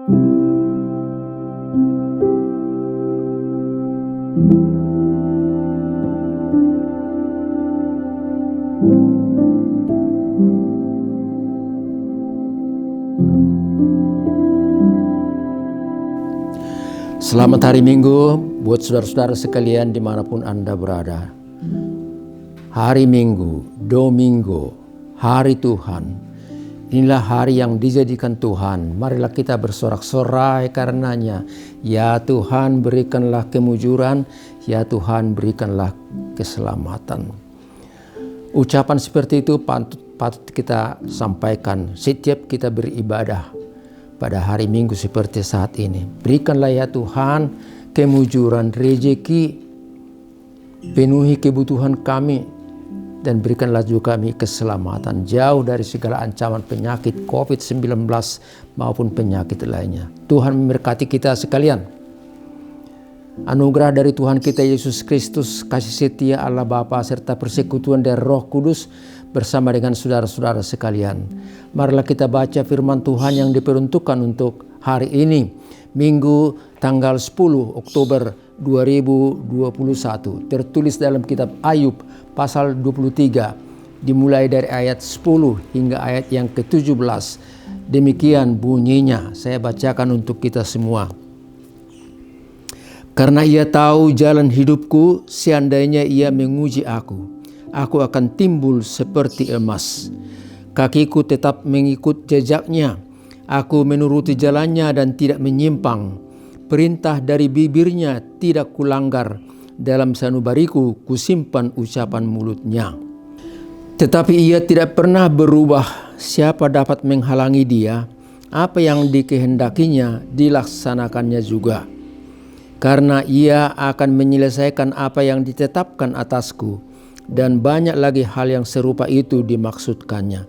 Selamat hari Minggu buat saudara-saudara sekalian dimanapun Anda berada. Hari Minggu, Domingo, hari Tuhan. Inilah hari yang dijadikan Tuhan. Marilah kita bersorak-sorai karenanya. Ya Tuhan, berikanlah kemujuran. Ya Tuhan, berikanlah keselamatan. Ucapan seperti itu patut kita sampaikan setiap kita beribadah pada hari Minggu seperti saat ini. Berikanlah ya Tuhan kemujuran, rezeki, penuhi kebutuhan kami, dan berikanlah juga kami keselamatan jauh dari segala ancaman penyakit COVID-19 maupun penyakit lainnya. Tuhan memberkati kita sekalian. Anugerah dari Tuhan kita Yesus Kristus, kasih setia Allah Bapa serta persekutuan dari Roh Kudus bersama dengan saudara-saudara sekalian. Marilah kita baca firman Tuhan yang diperuntukkan untuk hari ini, Minggu tanggal 10 Oktober 2021. Tertulis dalam kitab Ayub pasal 23, dimulai dari ayat 10 hingga ayat yang ke-17. Demikian bunyinya, saya bacakan untuk kita semua. Karena ia tahu jalan hidupku, seandainya ia menguji aku akan timbul seperti emas. Kakiku tetap mengikut jejaknya. Aku menuruti jalannya dan tidak menyimpang. Perintah dari bibirnya tidak kulanggar. Dalam sanubariku kusimpan ucapan mulutnya. Tetapi ia tidak pernah berubah. Siapa dapat menghalangi dia? Apa yang dikehendakinya dilaksanakannya juga. Karena ia akan menyelesaikan apa yang ditetapkan atasku. Dan banyak lagi hal yang serupa itu dimaksudkannya.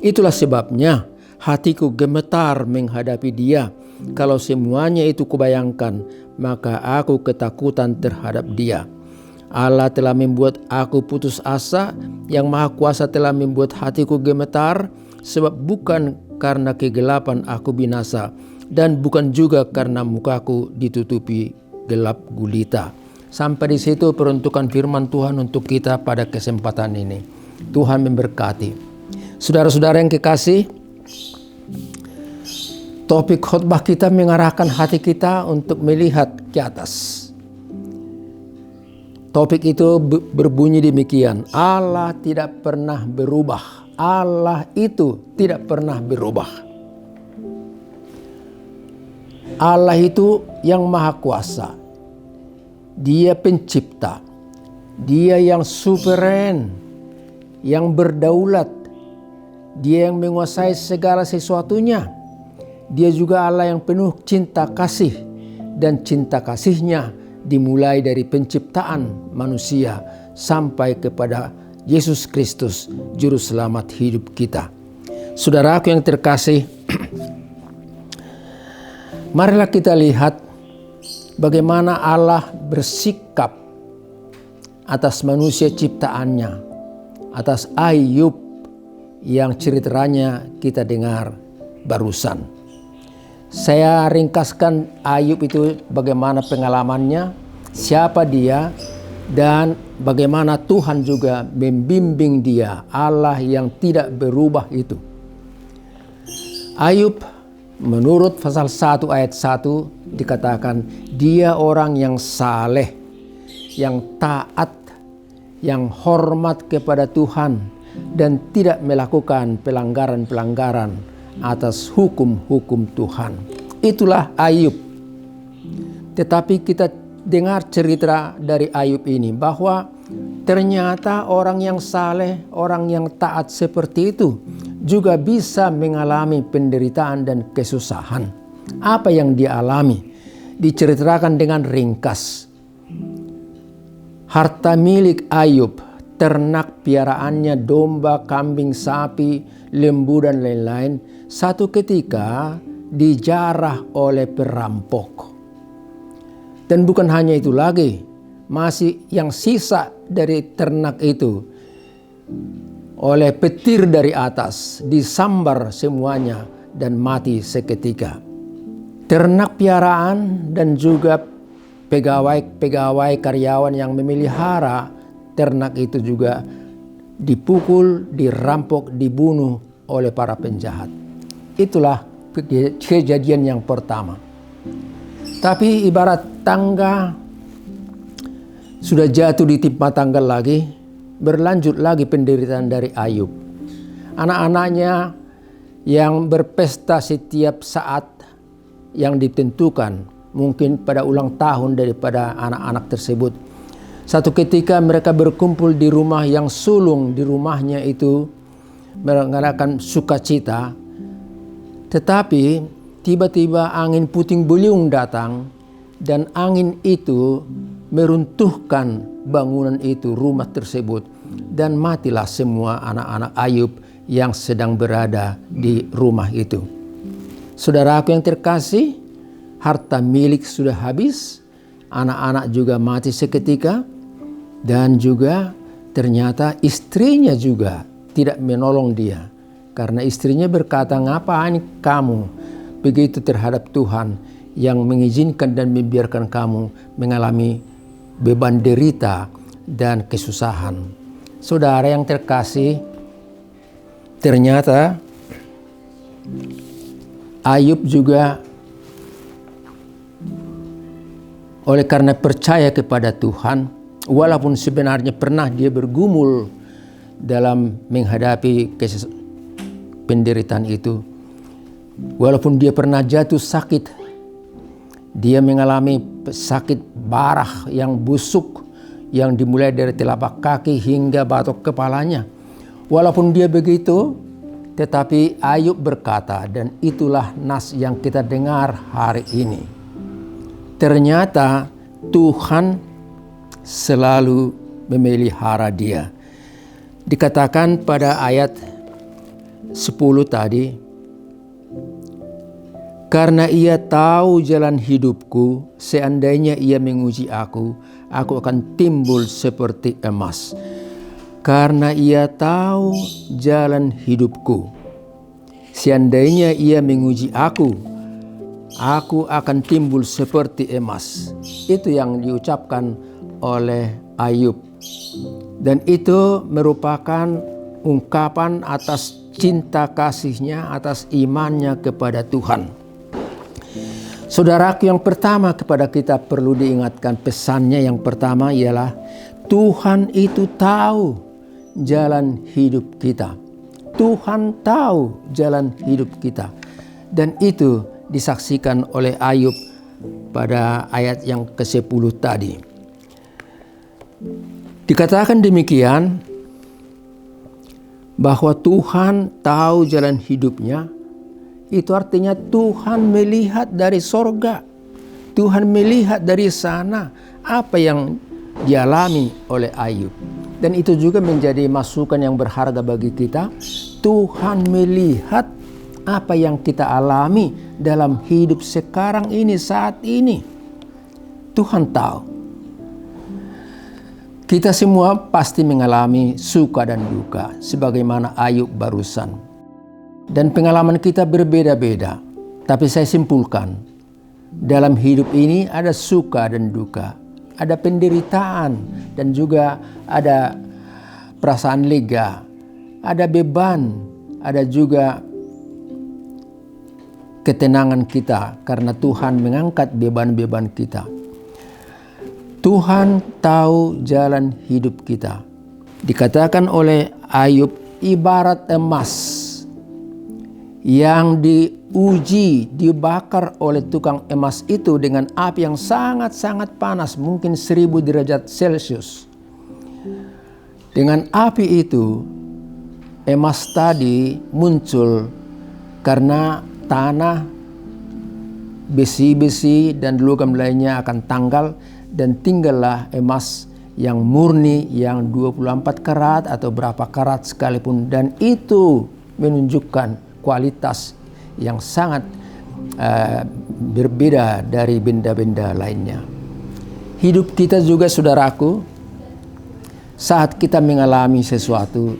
Itulah sebabnya hatiku gemetar menghadapi dia. Kalau semuanya itu kubayangkan, maka aku ketakutan terhadap dia. Allah telah membuat aku putus asa, yang Maha Kuasa telah membuat hatiku gemetar, sebab bukan karena kegelapan aku binasa, dan bukan juga karena mukaku ditutupi gelap gulita. Sampai di situ peruntukan firman Tuhan untuk kita pada kesempatan ini. Tuhan memberkati. Saudara-saudara yang kekasih, topik khotbah kita mengarahkan hati kita untuk melihat ke atas. Topik itu berbunyi demikian: Allah tidak pernah berubah. Allah itu tidak pernah berubah. Allah itu yang Maha Kuasa. Dia pencipta, dia yang suveren, yang berdaulat, dia yang menguasai segala sesuatunya. Dia juga Allah yang penuh cinta kasih, dan cinta kasihnya dimulai dari penciptaan manusia sampai kepada Yesus Kristus, Juru Selamat hidup kita. Saudaraku yang terkasih, marilah kita lihat bagaimana Allah bersikap atas manusia ciptaannya, atas Ayub yang ceritanya kita dengar barusan. Saya ringkaskan Ayub itu bagaimana pengalamannya, siapa dia, dan bagaimana Tuhan juga membimbing dia, Allah yang tidak berubah itu. Ayub menurut pasal 1 ayat 1 dikatakan dia orang yang saleh, yang taat, yang hormat kepada Tuhan dan tidak melakukan pelanggaran-pelanggaran atas hukum-hukum Tuhan. Itulah Ayub. Tetapi kita dengar cerita dari Ayub ini bahwa ternyata orang yang saleh, orang yang taat seperti itu juga bisa mengalami penderitaan dan kesusahan. Apa yang dia alami diceritakan dengan ringkas. Harta milik Ayub, ternak piaraannya, domba, kambing, sapi, lembu dan lain-lain, satu ketika dijarah oleh perampok. Dan bukan hanya itu lagi, masih yang sisa dari ternak itu oleh petir dari atas disambar semuanya dan mati seketika. ternak piaraan dan juga pegawai karyawan yang memelihara ternak itu juga dipukul, dirampok, dibunuh oleh para penjahat. Itulah kejadian yang pertama. Tapi ibarat tangga sudah jatuh di timpa tangga lagi, berlanjut lagi penderitaan dari Ayub. Anak-anaknya yang berpesta setiap saat yang ditentukan, mungkin pada ulang tahun daripada anak-anak tersebut. Satu ketika mereka berkumpul di rumah yang sulung, di rumahnya itu mengadakan sukacita. Tetapi tiba-tiba angin puting beliung datang dan angin itu meruntuhkan bangunan itu, rumah tersebut, dan matilah semua anak-anak Ayub yang sedang berada di rumah itu. Saudaraku yang terkasih, harta milik sudah habis, anak-anak juga mati seketika, dan juga ternyata istrinya juga tidak menolong dia. Karena istrinya berkata, "Ngapain kamu begitu terhadap Tuhan yang mengizinkan dan membiarkan kamu mengalami beban derita dan kesusahan?" Saudara yang terkasih, ternyata Ayub juga oleh karena percaya kepada Tuhan, walaupun sebenarnya pernah dia bergumul dalam menghadapi penderitaan itu, walaupun dia pernah jatuh sakit, dia mengalami sakit parah yang busuk yang dimulai dari telapak kaki hingga batok kepalanya. Walaupun dia begitu, tetapi Ayub berkata, dan itulah nas yang kita dengar hari ini. Ternyata Tuhan selalu memelihara dia. Dikatakan pada ayat 10 tadi, "Karena ia tahu jalan hidupku, seandainya ia menguji aku akan timbul seperti emas. Karena ia tahu jalan hidupku, seandainya ia menguji aku akan timbul seperti emas." Itu yang diucapkan oleh Ayub. Dan itu merupakan ungkapan atas cinta kasihnya, atas imannya kepada Tuhan. Saudaraku yang pertama, kepada kita perlu diingatkan pesannya yang pertama ialah Tuhan itu tahu jalan hidup kita. Tuhan tahu jalan hidup kita. Dan itu disaksikan oleh Ayub pada ayat yang ke-10 tadi. Dikatakan demikian, bahwa Tuhan tahu jalan hidupnya, itu artinya Tuhan melihat dari sorga. Tuhan melihat dari sana apa yang dialami oleh Ayub. Dan itu juga menjadi masukan yang berharga bagi kita. Tuhan melihat apa yang kita alami dalam hidup sekarang ini, saat ini. Tuhan tahu. Kita semua pasti mengalami suka dan duka, sebagaimana Ayub barusan. Dan pengalaman kita berbeda-beda. Tapi saya simpulkan, dalam hidup ini ada suka dan duka. Ada penderitaan dan juga ada perasaan lega. Ada beban, ada juga ketenangan kita karena Tuhan mengangkat beban-beban kita. Tuhan tahu jalan hidup kita. Dikatakan oleh Ayub, ibarat emas yang diuji, dibakar oleh tukang emas itu dengan api yang sangat-sangat panas, mungkin 1000 derajat Celcius. Dengan api itu, emas tadi muncul karena tanah, besi-besi dan logam lainnya akan tanggal, dan tinggallah emas yang murni, yang 24 karat atau berapa karat sekalipun. Dan itu menunjukkan kualitas yang sangat berbeda dari benda-benda lainnya. Hidup kita juga, saudaraku, saat kita mengalami sesuatu,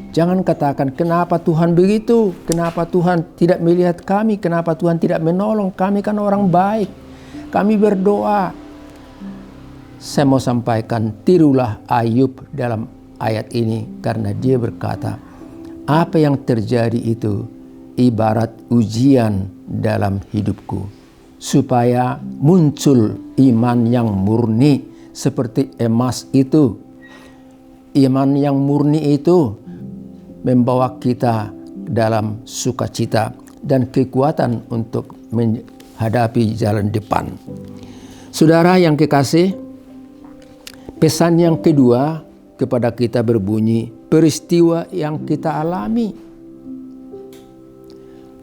Jangan katakan, kenapa Tuhan begitu? Kenapa Tuhan tidak melihat kami? Kenapa Tuhan tidak menolong? Kami kan orang baik. Kami berdoa. Saya mau sampaikan, tirulah Ayub dalam ayat ini, karena dia berkata, apa yang terjadi itu ibarat ujian dalam hidupku, supaya muncul iman yang murni seperti emas itu. Iman yang murni itu membawa kita dalam sukacita dan kekuatan untuk menghadapi jalan depan. Saudara yang kekasih, pesan yang kedua kepada kita berbunyi, peristiwa yang kita alami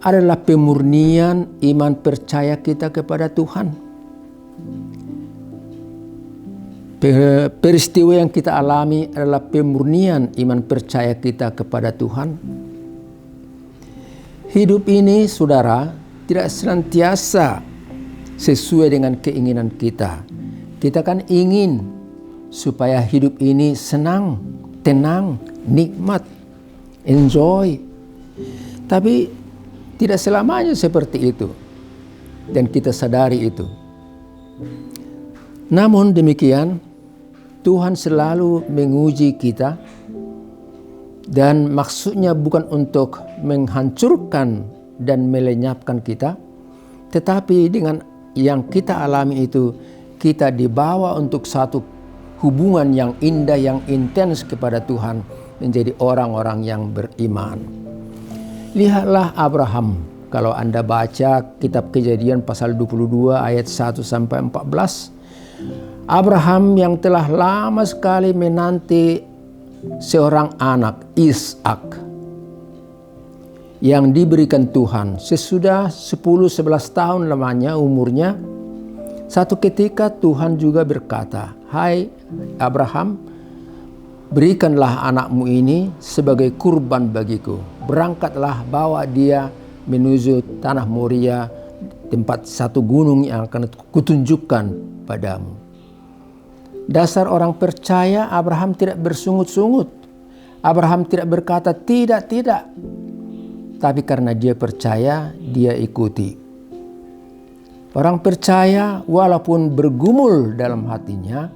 adalah pemurnian iman percaya kita kepada Tuhan. Peristiwa yang kita alami adalah pemurnian iman percaya kita kepada Tuhan. Hidup ini, saudara, tidak senantiasa sesuai dengan keinginan kita. Kita kan ingin supaya hidup ini senang, tenang, nikmat, enjoy. Tapi tidak selamanya seperti itu. Dan kita sadari itu. Namun demikian, Tuhan selalu menguji kita, dan maksudnya bukan untuk menghancurkan dan melenyapkan kita, tetapi dengan yang kita alami itu, kita dibawa untuk satu hubungan yang indah, yang intens kepada Tuhan, menjadi orang-orang yang beriman. Lihatlah Abraham. Kalau Anda baca kitab Kejadian pasal 22 ayat 1 sampai 14, Abraham yang telah lama sekali menanti seorang anak, Ishak, yang diberikan Tuhan sesudah 10-11 tahun lamanya umurnya. Satu ketika Tuhan juga berkata, "Hai Abraham, berikanlah anakmu ini sebagai kurban bagiku. Berangkatlah, bawa dia menuju tanah Moria, tempat satu gunung yang akan kutunjukkan padamu." Dasar orang percaya, Abraham tidak bersungut-sungut. Abraham tidak berkata tidak. Tapi karena dia percaya, dia ikuti. Orang percaya walaupun bergumul dalam hatinya,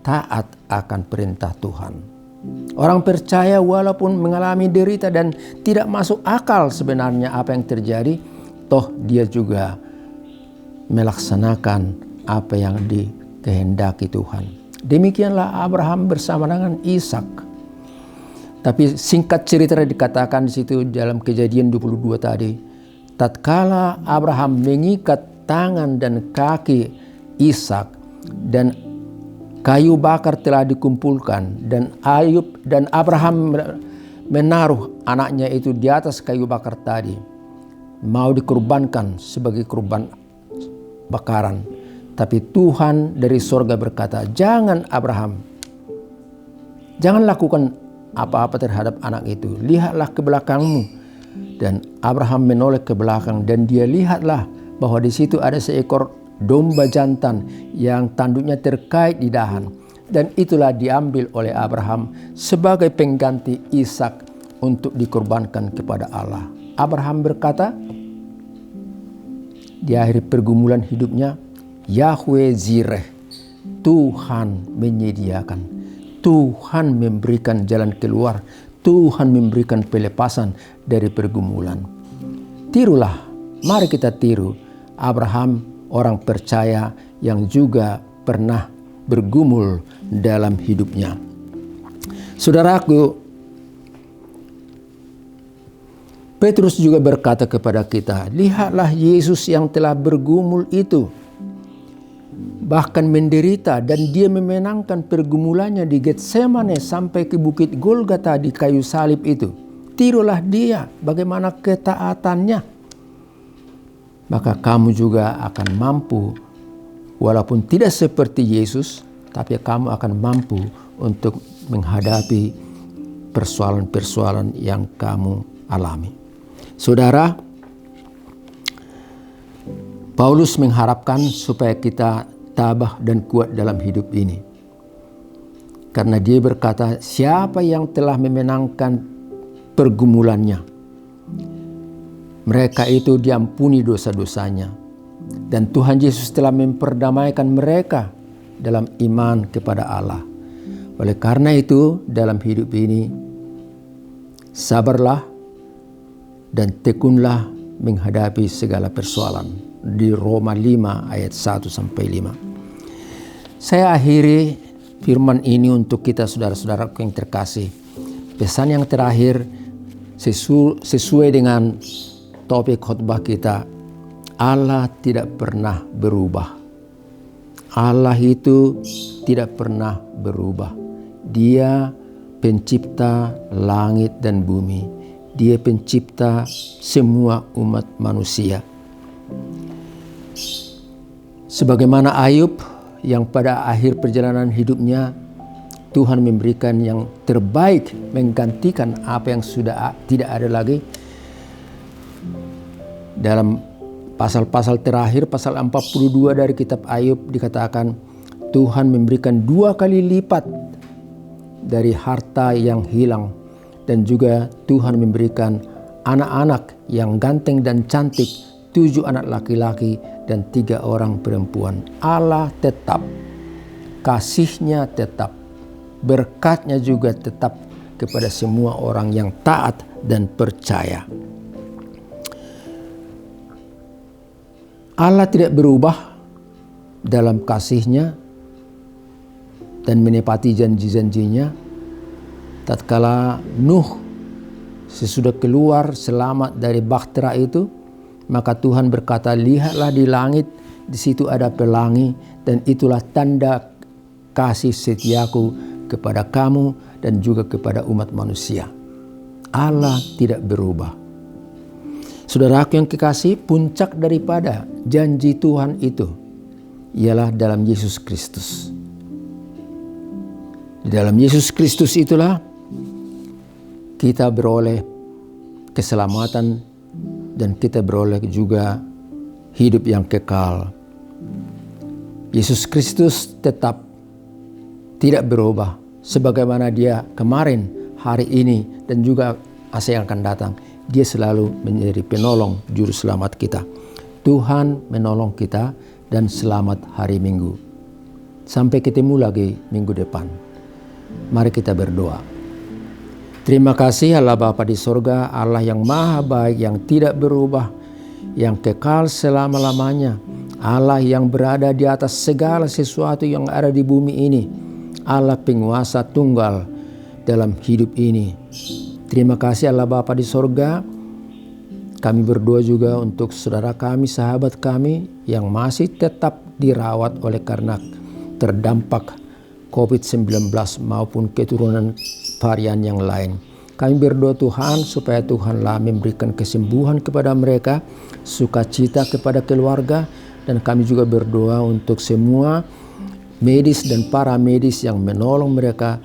taat akan perintah Tuhan. Orang percaya walaupun mengalami derita dan tidak masuk akal sebenarnya apa yang terjadi, toh dia juga melaksanakan apa yang dikehendaki Tuhan. Demikianlah Abraham bersama dengan Ishak. Tapi singkat cerita dikatakan di situ dalam Kejadian 22 tadi, tatkala Abraham mengikat tangan dan kaki Ishak dan kayu bakar telah dikumpulkan, dan Abraham menaruh anaknya itu di atas kayu bakar tadi, mau dikorbankan sebagai kurban bakaran. Tapi Tuhan dari sorga berkata, "Jangan Abraham, jangan lakukan apa-apa terhadap anak itu. Lihatlah ke belakangmu." Dan Abraham menoleh ke belakang, dan dia lihatlah bahwa di situ ada seekor domba jantan yang tanduknya terkait di dahan. Dan itulah diambil oleh Abraham sebagai pengganti Ishak untuk dikorbankan kepada Allah. Abraham berkata di akhir pergumulan hidupnya, Yahweh Zireh, Tuhan menyediakan, Tuhan memberikan jalan keluar, Tuhan memberikan pelepasan dari pergumulan. Tirulah, mari kita tiru Abraham, orang percaya yang juga pernah bergumul dalam hidupnya. Saudaraku, Petrus juga berkata kepada kita, lihatlah Yesus yang telah bergumul itu, bahkan menderita, dan dia memenangkan pergumulannya di Getsemane sampai ke bukit Golgota di kayu salib itu. Tirulah dia bagaimana ketaatannya. Maka kamu juga akan mampu, walaupun tidak seperti Yesus, tapi kamu akan mampu untuk menghadapi persoalan-persoalan yang kamu alami. Saudara, Paulus mengharapkan supaya kita tabah dan kuat dalam hidup ini. Karena dia berkata, siapa yang telah memenangkan pergumulannya. Mereka itu diampuni dosa-dosanya. Dan Tuhan Yesus telah memperdamaikan mereka dalam iman kepada Allah. Oleh karena itu, dalam hidup ini, sabarlah dan tekunlah menghadapi segala persoalan. Di Roma 5 ayat 1-5. Saya akhiri firman ini untuk kita saudara-saudara yang terkasih. Pesan yang terakhir sesuai dengan topik khotbah kita. Allah tidak pernah berubah. Allah itu tidak pernah berubah. Dia pencipta langit dan bumi. Dia pencipta semua umat manusia. Sebagaimana Ayub yang pada akhir perjalanan hidupnya Tuhan memberikan yang terbaik, menggantikan apa yang sudah tidak ada lagi. Dalam pasal-pasal terakhir, pasal 42 dari kitab Ayub dikatakan Tuhan memberikan 2 kali lipat dari harta yang hilang. Dan juga Tuhan memberikan anak-anak yang ganteng dan cantik, 7 anak laki-laki dan 3 orang perempuan. Allah tetap, kasih-Nya tetap, berkat-Nya juga tetap kepada semua orang yang taat dan percaya. Allah tidak berubah dalam kasih-Nya dan menepati janji-janjinya. Tatkala Nuh sesudah keluar selamat dari bahtera itu, maka Tuhan berkata, lihatlah di langit, di situ ada pelangi, dan itulah tanda kasih setiaku kepada kamu dan juga kepada umat manusia. Allah tidak berubah. Saudaraku yang kekasih, puncak daripada janji Tuhan itu ialah dalam Yesus Kristus. Di dalam Yesus Kristus itulah kita beroleh keselamatan dan kita beroleh juga hidup yang kekal. Yesus Kristus tetap tidak berubah sebagaimana Dia kemarin, hari ini, dan juga masa yang akan datang. Dia selalu menjadi penolong juru selamat kita. Tuhan menolong kita dan selamat hari Minggu. Sampai ketemu lagi minggu depan. Mari kita berdoa. Terima kasih Allah Bapa di sorga, Allah yang maha baik, yang tidak berubah, yang kekal selama-lamanya. Allah yang berada di atas segala sesuatu yang ada di bumi ini. Allah penguasa tunggal dalam hidup ini. Terima kasih Allah Bapa di sorga. Kami berdoa juga untuk saudara kami, sahabat kami yang masih tetap dirawat oleh karena terdampak COVID-19 maupun keturunan varian yang lain. Kami berdoa Tuhan supaya Tuhanlah memberikan kesembuhan kepada mereka, sukacita kepada keluarga, dan kami juga berdoa untuk semua medis dan para medis yang menolong mereka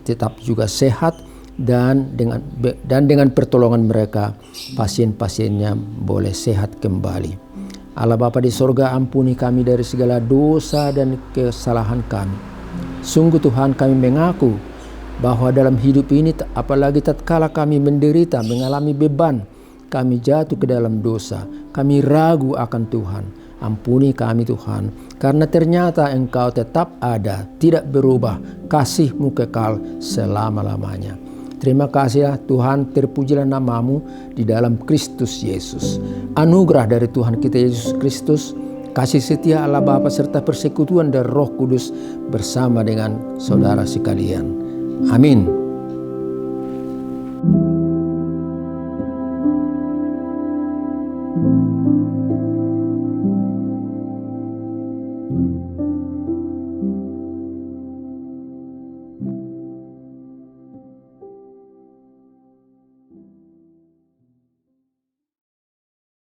tetap juga sehat, dan dengan pertolongan mereka pasien-pasiennya boleh sehat kembali. Allah Bapa di sorga, ampuni kami dari segala dosa dan kesalahan kami. Sungguh Tuhan, kami mengaku bahwa dalam hidup ini, apalagi tatkala kami menderita, mengalami beban, kami jatuh ke dalam dosa, kami ragu akan Tuhan. Ampuni kami Tuhan, karena ternyata Engkau tetap ada, tidak berubah, kasih-Mu kekal selama-lamanya. Terima kasih ya Tuhan, terpujilah nama-Mu di dalam Kristus Yesus. Anugerah dari Tuhan kita Yesus Kristus, kasih setia Allah Bapa serta persekutuan dari Roh Kudus bersama dengan saudara sekalian. Amin.